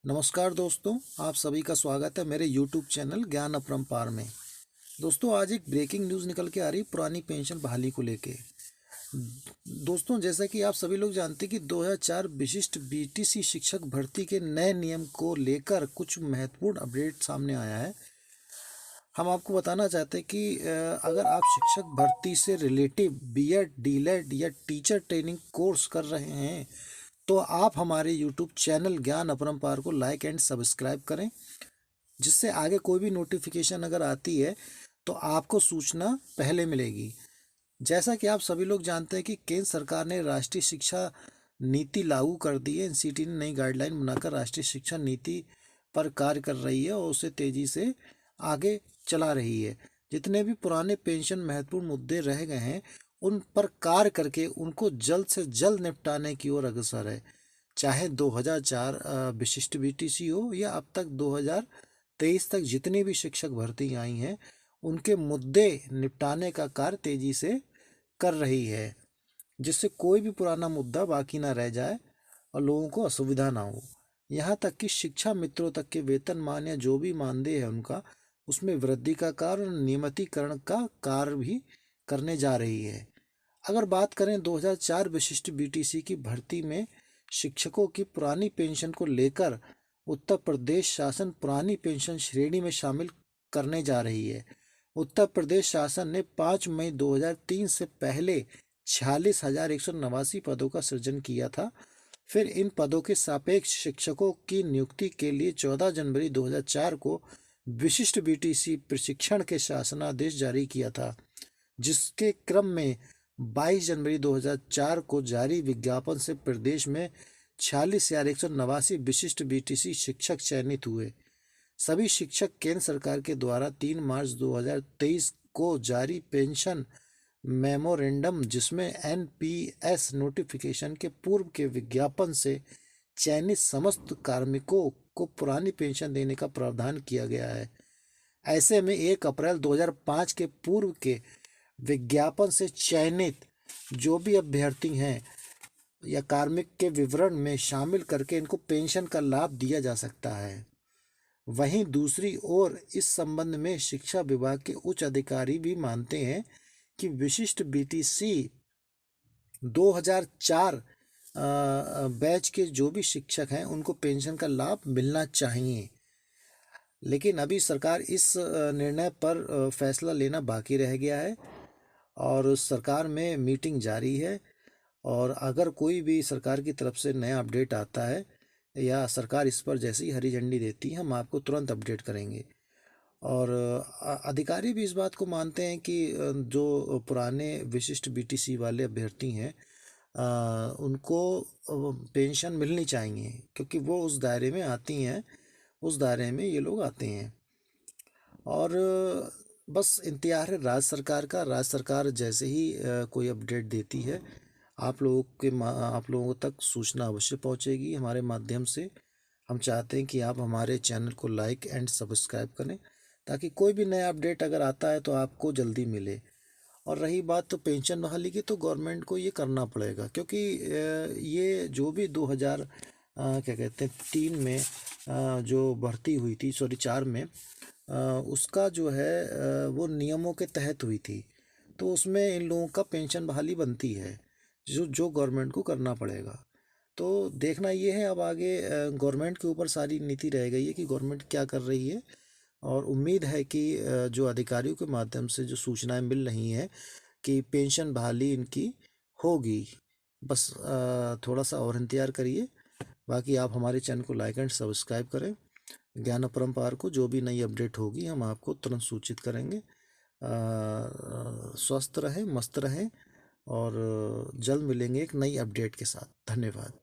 नमस्कार दोस्तों, आप सभी का स्वागत है मेरे YouTube चैनल ज्ञान अपरंपार में। दोस्तों, आज एक ब्रेकिंग न्यूज़ निकल के आ रही पुरानी पेंशन बहाली को लेके। दोस्तों, जैसा कि आप सभी लोग जानते हैं कि 2004 विशिष्ट बीटीसी शिक्षक भर्ती के नए नियम को लेकर कुछ महत्वपूर्ण अपडेट सामने आया है। हम आपको बताना चाहते हैं कि अगर आप शिक्षक भर्ती से रिलेटिव बीएड, डीएलएड या टीचर ट्रेनिंग कोर्स कर रहे हैं तो आप हमारे यूट्यूब चैनल ज्ञान अपरंपार को लाइक एंड सब्सक्राइब करें, जिससे आगे कोई भी नोटिफिकेशन अगर आती है तो आपको सूचना पहले मिलेगी। जैसा कि आप सभी लोग जानते हैं कि केंद्र सरकार ने राष्ट्रीय शिक्षा नीति लागू कर दी है। एनसीटी ने नई गाइडलाइन बनाकर राष्ट्रीय शिक्षा नीति पर कार्य कर रही है और उसे तेजी से आगे चला रही है। जितने भी पुराने पेंशन महत्वपूर्ण मुद्दे रह गए हैं उन पर कार्य करके उनको जल्द से जल्द निपटाने की ओर अग्रसर है। चाहे 2004 विशिष्ट बीटीसी हो या अब तक 2023 तक जितनी भी शिक्षक भर्ती आई हैं उनके मुद्दे निपटाने का कार्य तेजी से कर रही है, जिससे कोई भी पुराना मुद्दा बाकी ना रह जाए और लोगों को असुविधा ना हो। यहाँ तक कि शिक्षा मित्रों तक के वेतनमान या जो भी मानदेय है उनका, उसमें वृद्धि का कार्य और नियमितीकरण का कार्य भी करने जा रही है। अगर बात करें 2004 विशिष्ट बीटीसी की भर्ती में शिक्षकों की पुरानी पेंशन को लेकर, उत्तर प्रदेश शासन पुरानी पेंशन श्रेणी में शामिल करने जा रही है। उत्तर प्रदेश शासन ने 5 मई 2003 से पहले 46,189 पदों का सृजन किया था। फिर इन पदों के सापेक्ष शिक्षकों की नियुक्ति के लिए 14 जनवरी 2004 को विशिष्ट बीटीसी प्रशिक्षण के शासनादेश जारी किया था, जिसके क्रम में 22 जनवरी 2004 को जारी विज्ञापन से प्रदेश में 46,189 विशिष्ट बीटीसी शिक्षक चयनित हुए। सभी शिक्षक केंद्र सरकार के द्वारा 3 मार्च 2023 को जारी पेंशन मेमोरेंडम, जिसमें एनपीएस नोटिफिकेशन के पूर्व के विज्ञापन से चयनित समस्त कार्मिकों को पुरानी पेंशन देने का प्रावधान किया गया है। ऐसे में 1 अप्रैल 2005 के पूर्व के विज्ञापन से चयनित जो भी अभ्यर्थी हैं या कार्मिक के विवरण में शामिल करके इनको पेंशन का लाभ दिया जा सकता है। वहीं दूसरी ओर इस संबंध में शिक्षा विभाग के उच्च अधिकारी भी मानते हैं कि विशिष्ट बीटीसी 2004 बैच के जो भी शिक्षक हैं उनको पेंशन का लाभ मिलना चाहिए। लेकिन अभी सरकार इस निर्णय पर फैसला लेना बाकी रह गया है और सरकार में मीटिंग जारी है। और अगर कोई भी सरकार की तरफ से नया अपडेट आता है या सरकार इस पर जैसी हरी झंडी देती है, हम आपको तुरंत अपडेट करेंगे। और अधिकारी भी इस बात को मानते हैं कि जो पुराने विशिष्ट बीटीसी वाले अभ्यर्थी हैं उनको पेंशन मिलनी चाहिए, क्योंकि वो उस दायरे में आती हैं, उस दायरे में ये लोग आते हैं। और बस इंतजार है राज्य सरकार का। राज्य सरकार जैसे ही कोई अपडेट देती है आप लोगों तक सूचना अवश्य पहुंचेगी हमारे माध्यम से। हम चाहते हैं कि आप हमारे चैनल को लाइक एंड सब्सक्राइब करें, ताकि कोई भी नया अपडेट अगर आता है तो आपको जल्दी मिले। और रही बात तो पेंशन बहाली की, तो गवर्नमेंट को ये करना पड़ेगा, क्योंकि ये जो भी 2000 क्या कहते हैं 3 में जो भर्ती हुई थी, सॉरी 4 में, उसका जो है वो नियमों के तहत हुई थी। तो उसमें इन लोगों का पेंशन बहाली बनती है, जो जो गवर्नमेंट को करना पड़ेगा। तो देखना ये है अब आगे गवर्नमेंट के ऊपर सारी नीति रह गई है कि गवर्नमेंट क्या कर रही है। और उम्मीद है कि जो अधिकारियों के माध्यम से जो सूचनाएं मिल रही हैं कि पेंशन बहाली इनकी होगी। बस थोड़ा सा और इंतजार करिए। बाकी आप हमारे चैनल को लाइक एंड सब्सक्राइब करें। ज्ञान अपरंपार को जो भी नई अपडेट होगी हम आपको तुरंत सूचित करेंगे। स्वस्थ रहें, मस्त रहें और जल्द मिलेंगे एक नई अपडेट के साथ। धन्यवाद।